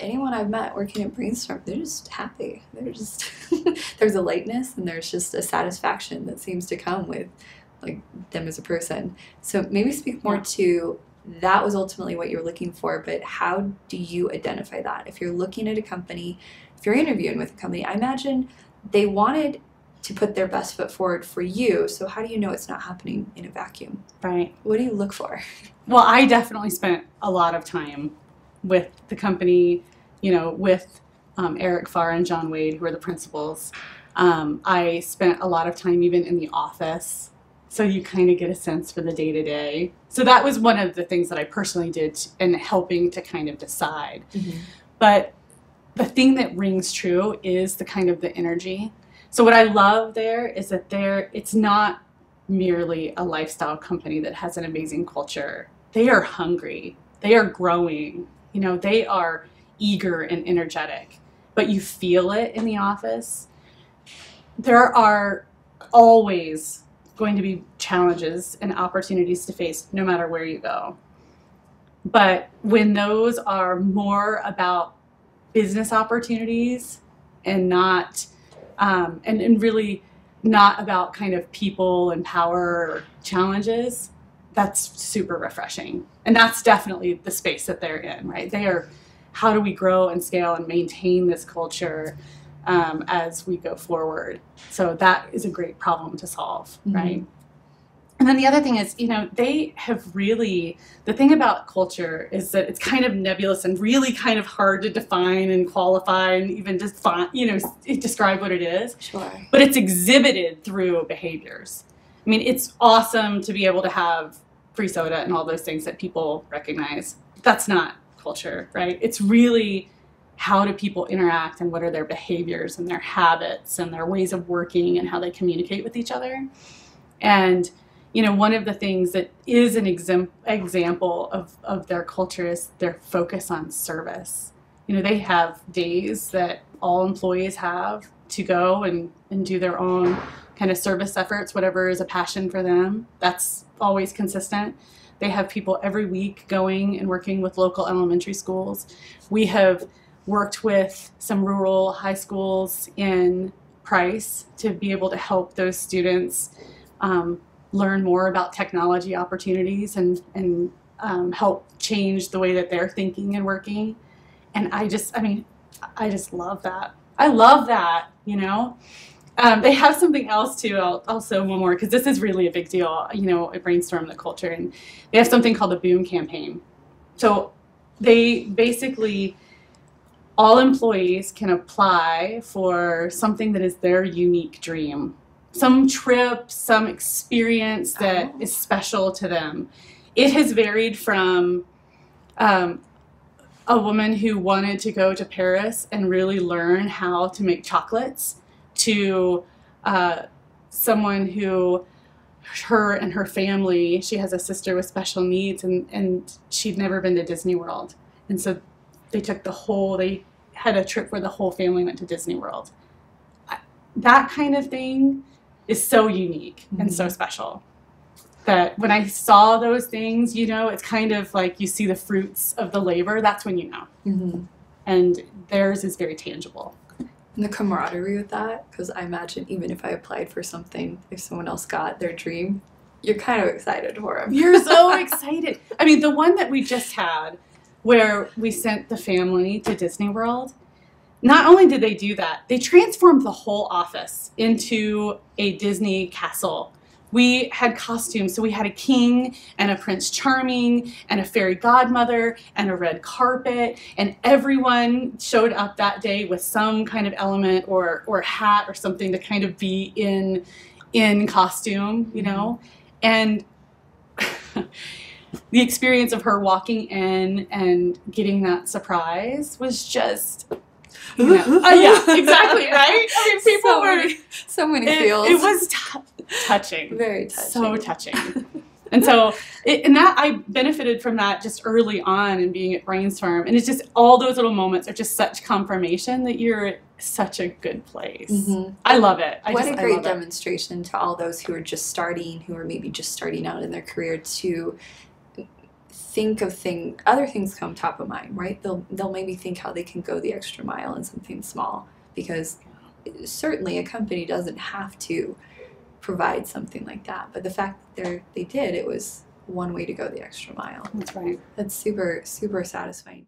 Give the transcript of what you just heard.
anyone I've met working at Brainstorm, they're just happy. They're just, there's a lightness and there's just a satisfaction that seems to come with like them as a person. So maybe speak more to that was ultimately what you're looking for, but how do you identify that? If you're looking at a company, if you're interviewing with a company, I imagine they wanted to put their best foot forward for you. So how do you know it's not happening in a vacuum? Right. What do you look for? Well, I definitely spent a lot of time with the company, you know, with Eric Farr and John Wade, who are the principals. I spent a lot of time even in the office. So you kind of get a sense for the day-to-day. So that was one of the things that I personally did in helping to kind of decide. Mm-hmm. But the thing that rings true is the kind of the energy. So what I love there is that it's not merely a lifestyle company that has an amazing culture. They are hungry. They are growing. You know, they are eager and energetic. But you feel it in the office. There are always going to be challenges and opportunities to face no matter where you go. But when those are more about business opportunities and not and really not about kind of people and power challenges, that's super refreshing. And that's definitely the space that they're in, right? They are, how do we grow and scale and maintain this culture as we go forward? So that is a great problem to solve, right? Mm-hmm. And then the other thing is, you know, they have really, the thing about culture is that it's kind of nebulous and really kind of hard to define and qualify and even define, you know, describe what it is. Sure. But it's exhibited through behaviors. I mean, it's awesome to be able to have free soda and all those things that people recognize. That's not culture, right? It's really how do people interact and what are their behaviors and their habits and their ways of working and how they communicate with each other. And you know, one of the things that is an example of their culture is their focus on service. You know, they have days that all employees have to go and do their own kind of service efforts, whatever is a passion for them. That's always consistent. They have people every week going and working with local elementary schools. We have worked with some rural high schools in Price to be able to help those students learn more about technology opportunities and help change the way that they're thinking and working. And I just love that. I love that, you know. They have something else too. I'll say one more because this is really a big deal, you know, at Brainstorm, the culture. And they have something called the Boom campaign. So they basically, all employees can apply for something that is their unique dream. Some trip, some experience that is special to them. It has varied from a woman who wanted to go to Paris and really learn how to make chocolates to someone who, her and her family, she has a sister with special needs and she'd never been to Disney World. And so they had a trip where the whole family went to Disney World. That kind of thing is so unique and so special that when I saw those things, you know, it's kind of like you see the fruits of the labor. That's when you know. Mm-hmm. And theirs is very tangible. And the camaraderie with that, because I imagine even if I applied for something, if someone else got their dream, you're kind of excited for them. You're so excited. I mean, the one that we just had where we sent the family to Disney World, not only did they do that, they transformed the whole office into a Disney castle. We had costumes, so we had a king and a Prince Charming and a fairy godmother and a red carpet, and everyone showed up that day with some kind of element or hat or something to kind of be in costume, you know? And the experience of her walking in and getting that surprise was just... You know, yeah, exactly, right? I mean, people so many feels. It was touching. Very touching. So touching. And so, I benefited from that just early on in being at Brainstorm. And it's just, all those little moments are just such confirmation that you're at such a good place. Mm-hmm. I love it. What a great demonstration to all those who are just starting, who are maybe just starting out in their career, to think of other things come top of mind, right? They'll maybe think how they can go the extra mile in something small, because certainly a company doesn't have to provide something like that. But the fact that they did, it was one way to go the extra mile. That's right. That's super, super satisfying.